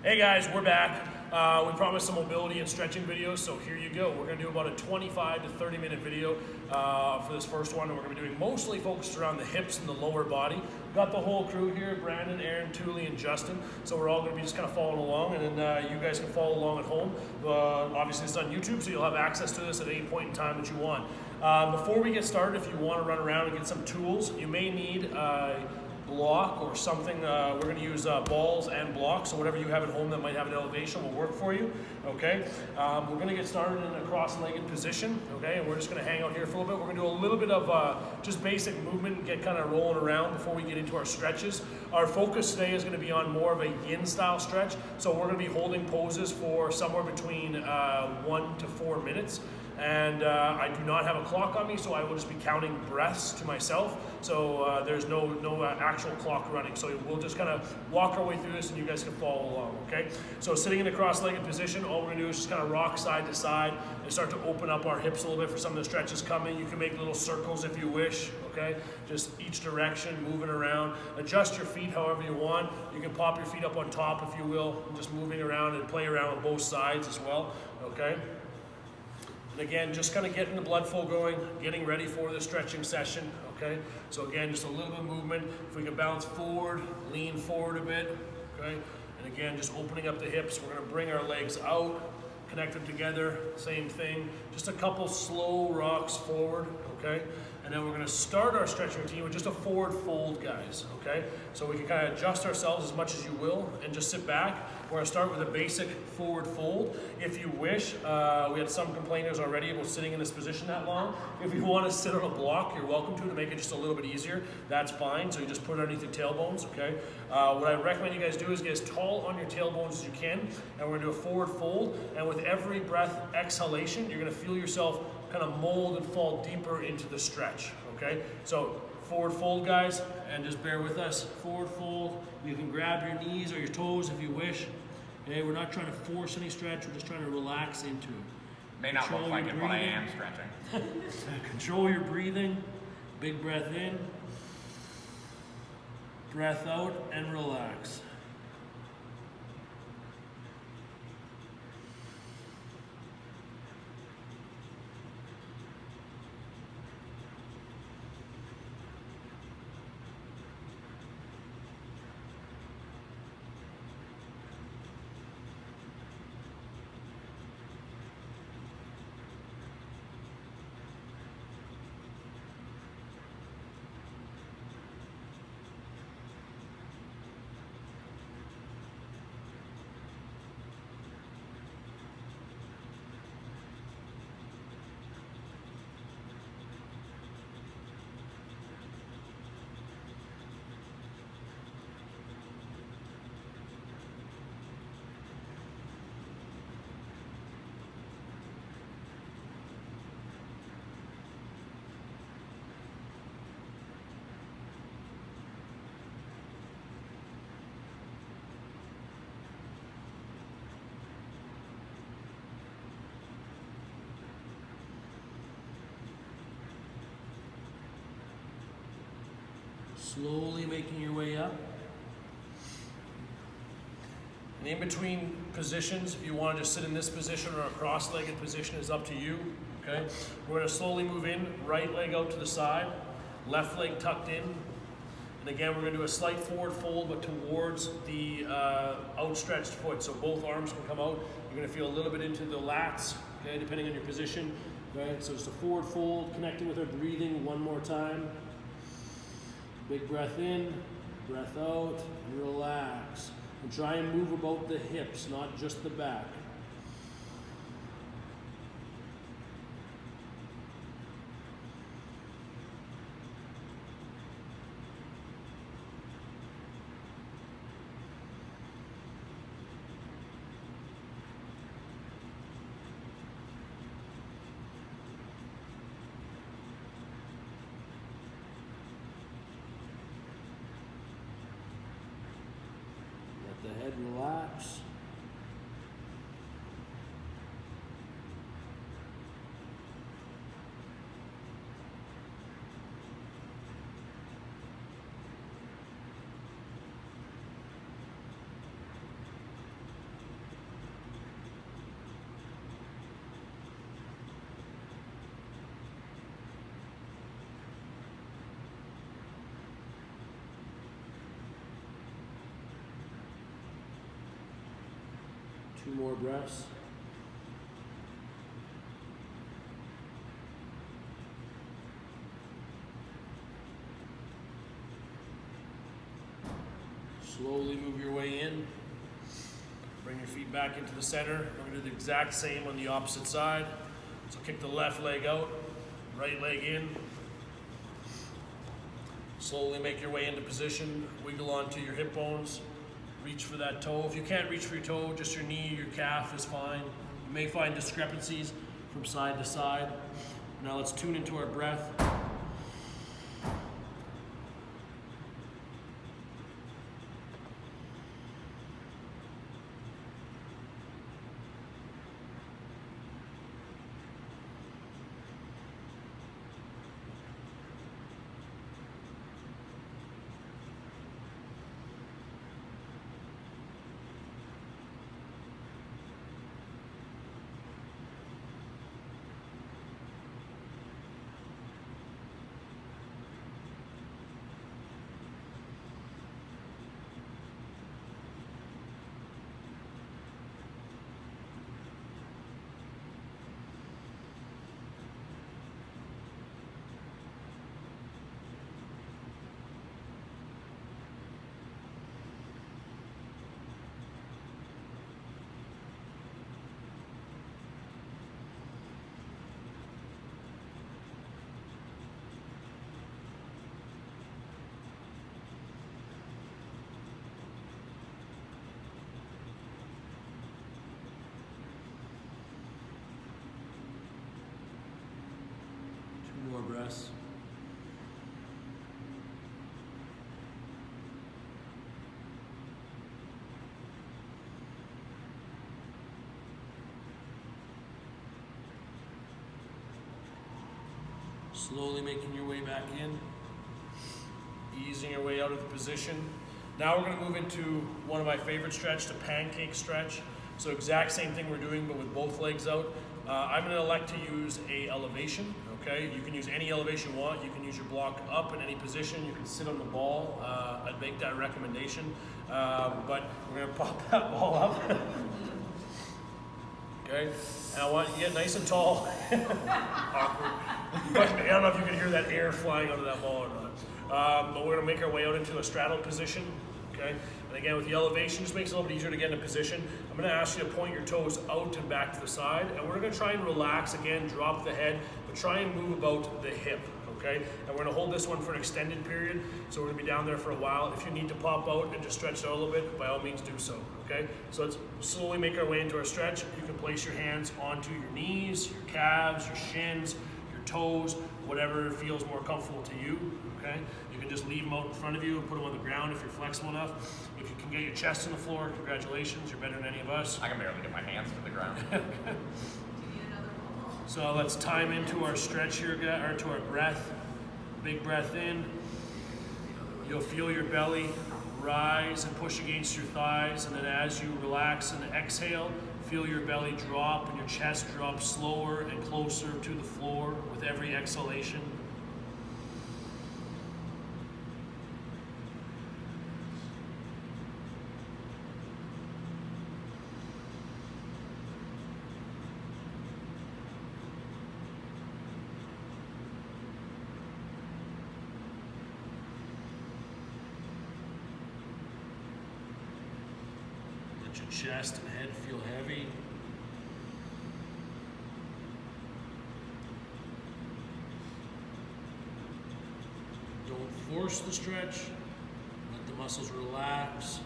Hey guys, we're back. We promised some mobility and stretching videos, so here you go. We're going to do about a 25 to 30 minute video for this first one, and we're going to be doing mostly focused around the hips and the lower body. We've got the whole crew here, Brandon, Aaron, Thule, and Justin, so we're all going to be just kind of following along, and then you guys can follow along at home. Obviously it's on YouTube, so you'll have access to this at any point in time that you want. Before we get started, if you want to run around and get some tools, you may need block or something. We're going to use balls and blocks, so whatever you have at home that might have an elevation will work for you. Okay, we're going to get started in a cross-legged position. Okay, and we're just going to hang out here for a little bit. We're going to do a little bit of just basic movement and get kind of rolling around before we get into our stretches. Our focus today is going to be on more of a yin style stretch, so we're going to be holding poses for somewhere between 1 to 4 minutes. And I do not have a clock on me, so I will just be counting breaths to myself. So there's no actual clock running. So we'll just kind of walk our way through this, and you guys can follow along, okay? So sitting in a cross-legged position, all we're gonna do is just kind of rock side to side and start to open up our hips a little bit for some of the stretches coming. You can make little circles if you wish, okay? Just each direction, moving around. Adjust your feet however you want. You can pop your feet up on top, if you will, and just moving around and play around with both sides as well, okay? And again, just kind of getting the blood flow going, getting ready for the stretching session, okay? So again, just a little bit of movement. If we can bounce forward, lean forward a bit, okay? And again, just opening up the hips. We're gonna bring our legs out, connect them together, same thing. Just a couple slow rocks forward, okay? And then we're gonna start our stretching routine with just a forward fold, guys, okay? So we can kind of adjust ourselves as much as you will and just sit back. We're gonna start with a basic forward fold. If you wish, we had some complainers already about sitting in this position that long. If you wanna sit on a block, you're welcome to make it just a little bit easier. That's fine, so you just put it underneath your tailbones, okay? What I recommend you guys do is get as tall on your tailbones as you can, and we're gonna do a forward fold, and with every breath exhalation, you're gonna feel yourself kind of mold and fall deeper into the stretch, okay? So forward fold, guys, and just bear with us. Forward fold. You can grab your knees or your toes if you wish. Okay, we're not trying to force any stretch, we're just trying to relax into it. May not look like it, but I am stretching. Control your breathing. Big breath in. Breath out and relax. Slowly making your way up. And in between positions, if you want to just sit in this position or a cross-legged position, is up to you, okay? We're going to slowly move in, right leg out to the side, left leg tucked in. And again, we're going to do a slight forward fold, but towards the outstretched foot. So both arms can come out. You're going to feel a little bit into the lats, okay, depending on your position. Okay, so just a forward fold, connecting with our breathing one more time. Big breath in, breath out, and relax. And try and move about the hips, not just the back. The head relax. 2 more breaths. Slowly move your way in. Bring your feet back into the center. We're going to do the exact same on the opposite side. So kick the left leg out, right leg in. Slowly make your way into position. Wiggle onto your hip bones. Reach for that toe. If you can't reach for your toe, just your knee or your calf is fine. You may find discrepancies from side to side. Now let's tune into our breath. More breaths. Slowly making your way back in, easing your way out of the position. Now we're going to move into one of my favorite stretch, the pancake stretch. So exact same thing we're doing, but with both legs out. I'm going to elect to use a elevation. Okay, you can use any elevation you want. You can use your block up in any position. You can sit on the ball. I'd make that recommendation. But we're going to pop that ball up. Okay, and I want you to get nice and tall. Awkward. But I don't know if you can hear that air flying out of that ball or not. But we're going to make our way out into a straddle position. Okay, and again with the elevation, just makes it a little bit easier to get in a position. I'm going to ask you to point your toes out and back to the side, and we're going to try and relax again, drop the head, but try and move about the hip. Okay, and we're going to hold this one for an extended period, so we're going to be down there for a while. If you need to pop out and just stretch out a little bit, by all means do so. Okay, so let's slowly make our way into our stretch. You can place your hands onto your knees, your calves, your shins, your toes, whatever feels more comfortable to you. Okay, you can just leave them out in front of you and put them on the ground if you're flexible enough. If you can get your chest on the floor, congratulations, you're better than any of us. I can barely get my hands to the ground. So let's time into our stretch here, or to our breath. Big breath in. You'll feel your belly rise and push against your thighs, and then as you relax and exhale, feel your belly drop and your chest drop slower and closer to the floor with every exhalation. Let your chest and head feel heavy. Don't force the stretch. Let the muscles relax.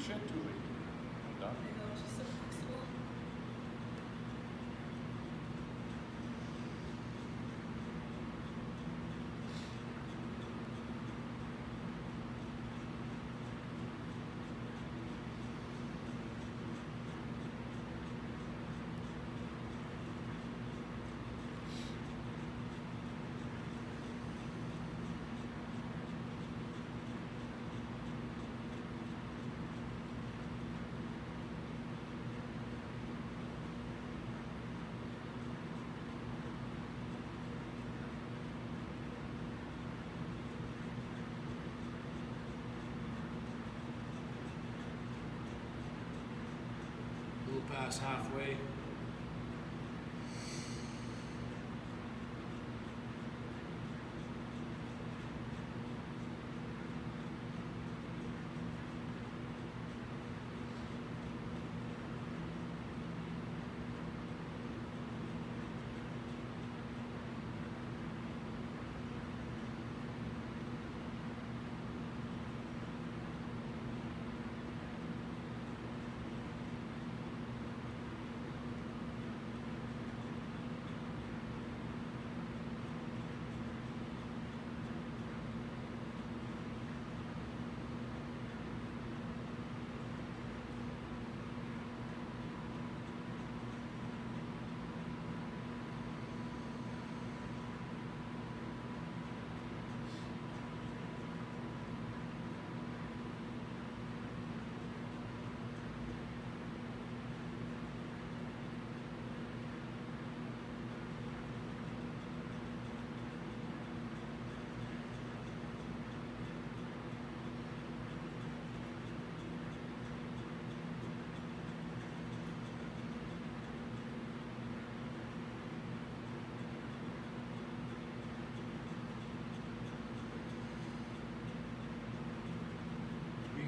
shit, Julie. Well done. I know, it's just so flexible. A little past halfway.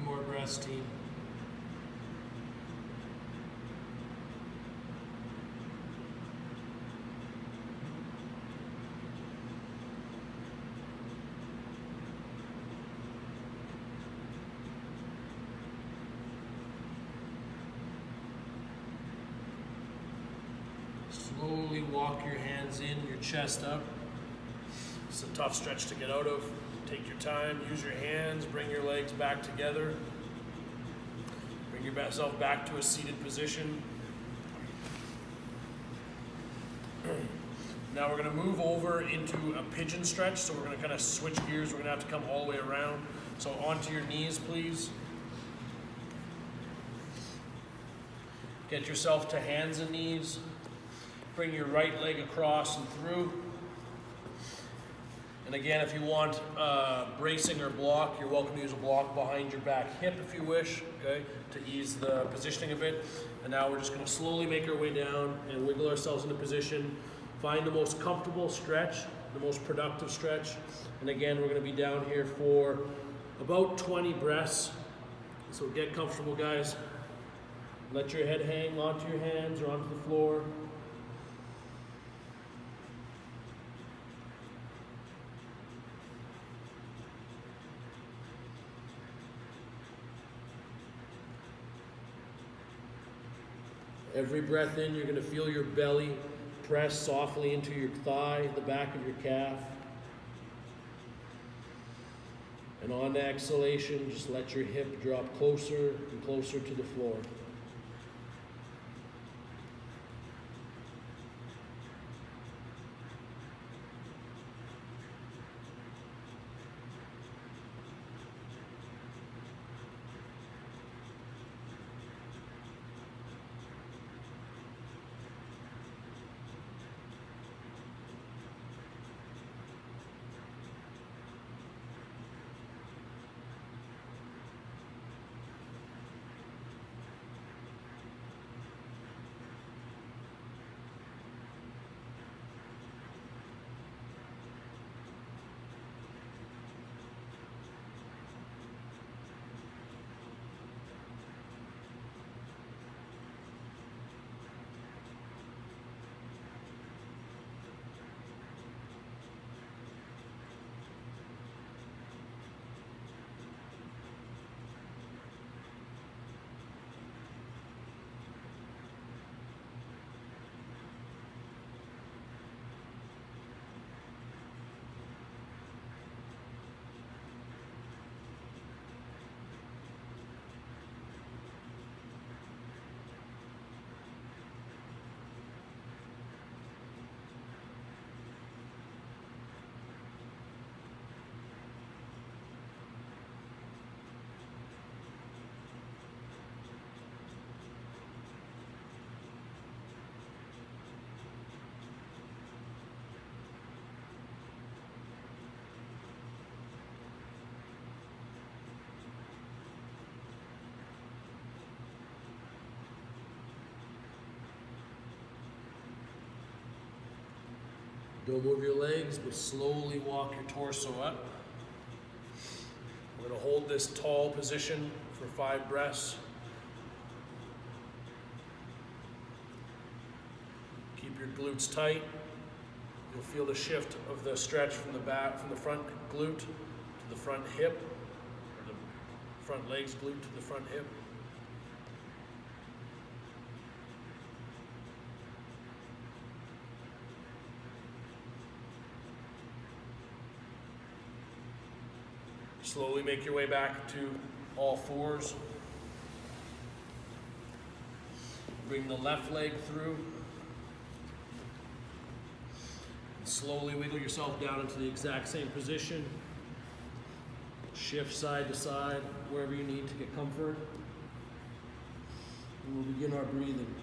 More breaths, team. Slowly walk your hands in, your chest up. It's a tough stretch to get out of. Take your time, use your hands, bring your legs back together. Bring yourself back to a seated position. Now we're going to move over into a pigeon stretch, so we're going to kind of switch gears. We're going to have to come all the way around. So onto your knees, please. Get yourself to hands and knees. Bring your right leg across and through. And again, if you want bracing or block, you're welcome to use a block behind your back hip if you wish, okay, to ease the positioning a bit. And now we're just going to slowly make our way down and wiggle ourselves into position. Find the most comfortable stretch, the most productive stretch. And again, we're going to be down here for about 20 breaths. So get comfortable, guys. Let your head hang onto your hands or onto the floor. Every breath in, you're going to feel your belly press softly into your thigh, the back of your calf. And on the exhalation, just let your hip drop closer and closer to the floor. Don't move your legs, but slowly walk your torso up. We're going to hold this tall position for 5 breaths. Keep your glutes tight. You'll feel the shift of the stretch from the back, from the front glute to the front hip, or the front legs glute to the front hip. Slowly make your way back to all fours. Bring the left leg through. And slowly wiggle yourself down into the exact same position. Shift side to side, wherever you need to get comfort. And we'll begin our breathing.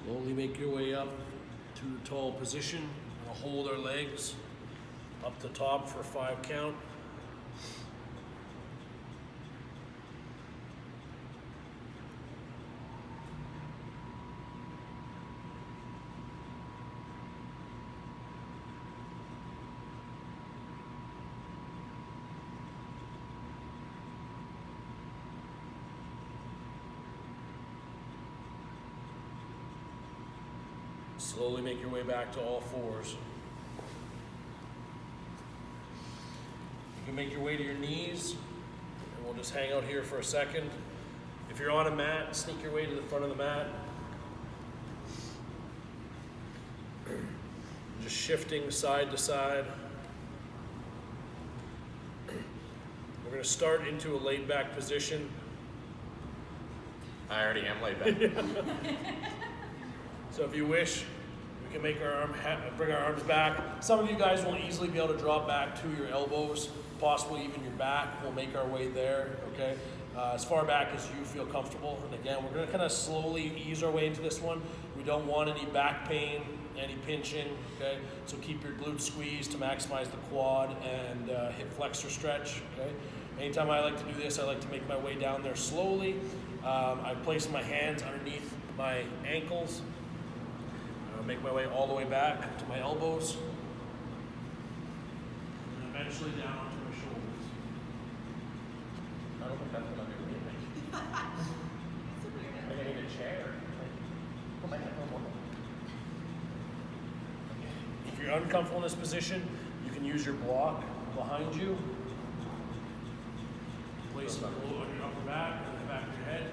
Slowly make your way up to a tall position. We'll hold our legs up the top for 5 count. Slowly make your way back to all fours. You can make your way to your knees, and we'll just hang out here for a second. If you're on a mat, sneak your way to the front of the mat. Just shifting side to side. We're going to start into a laid back position. I already am laid back. So if you wish, we can make our bring our arms back. Some of you guys will easily be able to drop back to your elbows, possibly even your back. We'll make our way there, okay? As far back as you feel comfortable. And again, we're gonna kind of slowly ease our way into this one. We don't want any back pain, any pinching, okay? So keep your glutes squeezed to maximize the quad and hip flexor stretch, okay? Anytime I like to do this, I like to make my way down there slowly. I place my hands underneath my ankles. Make my way all the way back to my elbows, and eventually down onto my shoulders. I don't think that's gonna be really I need a chair. Put my headphone on. If you're uncomfortable in this position, you can use your block behind you. Place it on your upper back and the back of your head.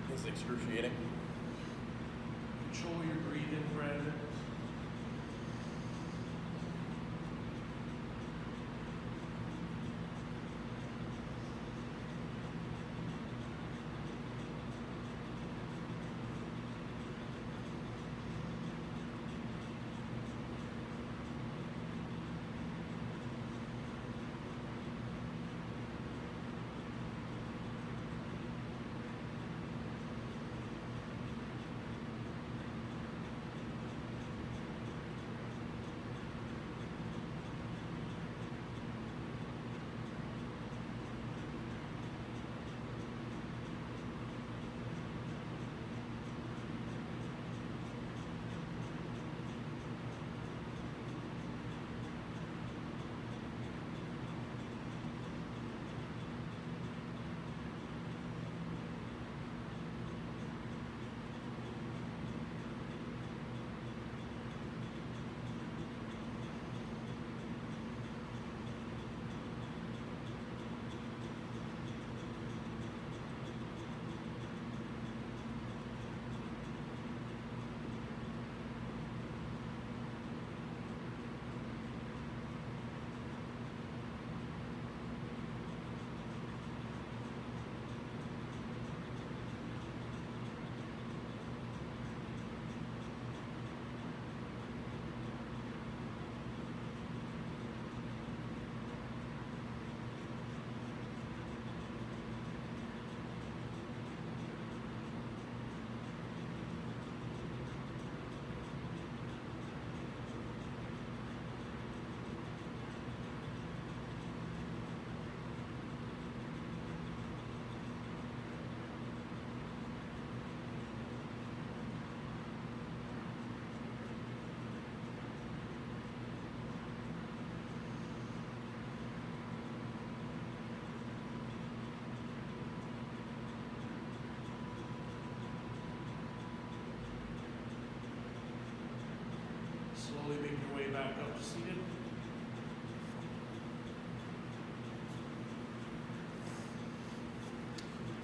This is excruciating. Control your breathing, Brandon. Slowly make your way back up to seated.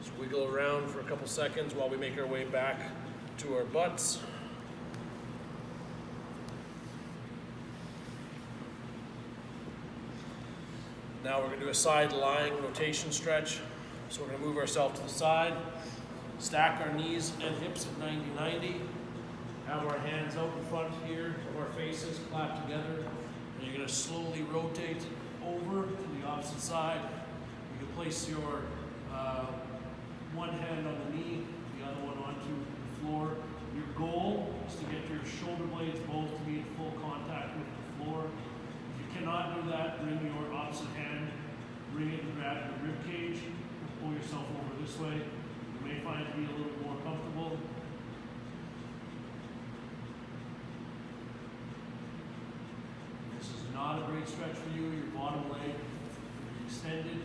Just wiggle around for a couple seconds while we make our way back to our butts. Now we're going to do a side lying rotation stretch. So we're going to move ourselves to the side, stack our knees and hips at 90-90. Have our hands out in front here of our faces, clap together, and you're going to slowly rotate over to the opposite side. You can place your one hand on the knee, the other one onto the floor. Your goal is to get your shoulder blades both to be in full contact with the floor. If you cannot do that, bring your opposite hand, bring it and grab the rib cage, pull yourself over this way. You may find it to be a little more comfortable. This is not a great stretch for you. Your bottom leg will be extended.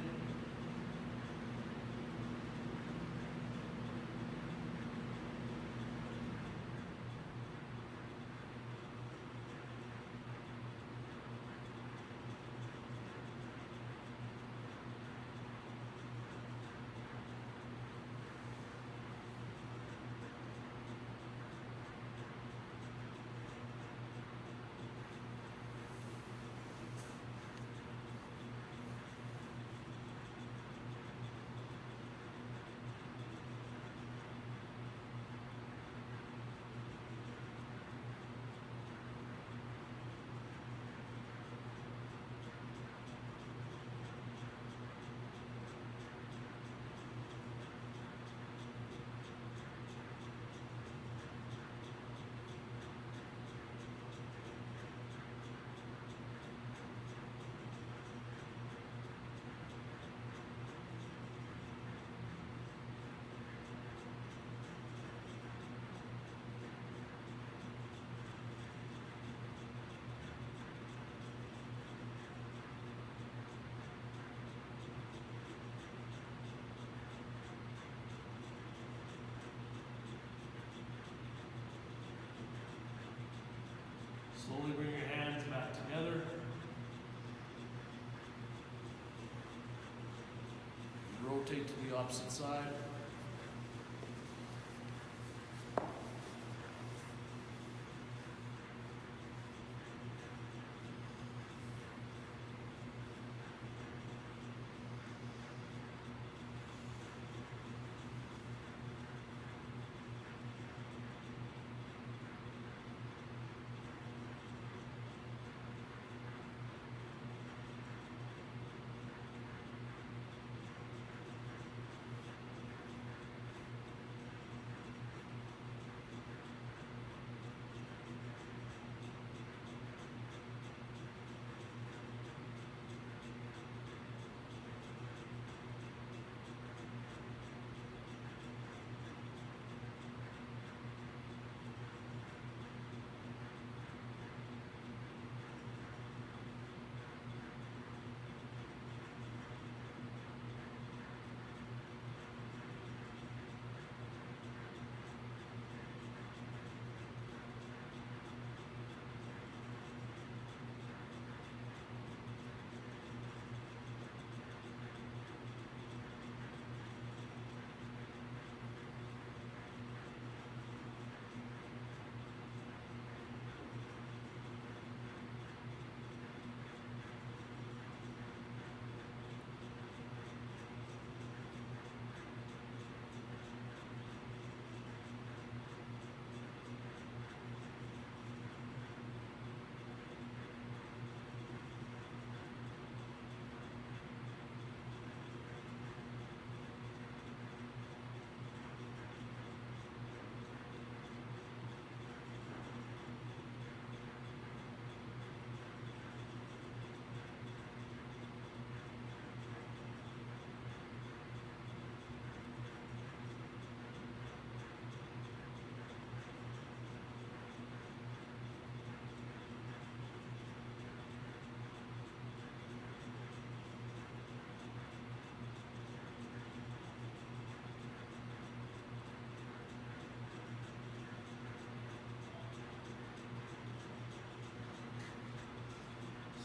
opposite side.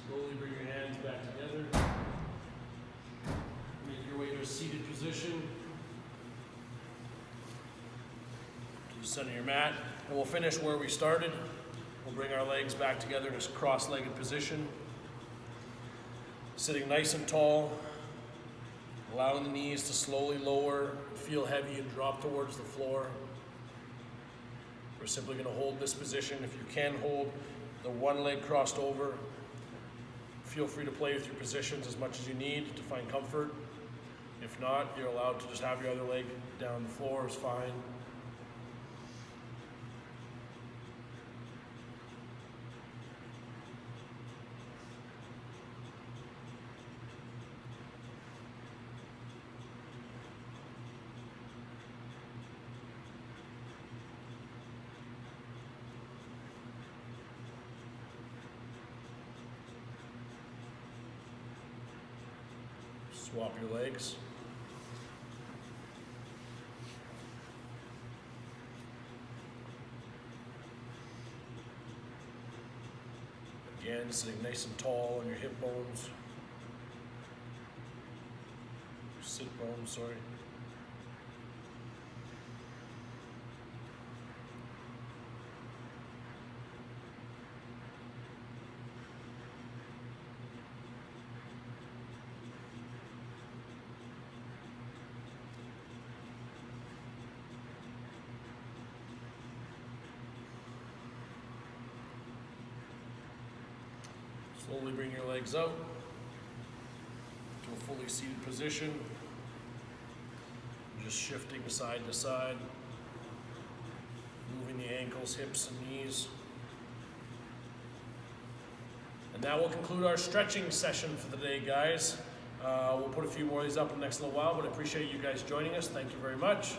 Slowly bring your hands back together. Make your way to a seated position. To the center of your mat. And we'll finish where we started. We'll bring our legs back together in a cross-legged position. Sitting nice and tall. Allowing the knees to slowly lower, feel heavy and drop towards the floor. We're simply going to hold this position. If you can hold the one leg crossed over, feel free to play with your positions as much as you need to find comfort. If not, you're allowed to just have your other leg down the floor, is fine. Swap your legs. Again, sitting nice and tall on your hip bones. Your sit bones, sorry. Slowly bring your legs out to a fully seated position. Just shifting side to side, moving the ankles, hips, and knees. And that will conclude our stretching session for the day, guys. We'll put a few more of these up in the next little while, but I appreciate you guys joining us. Thank you very much.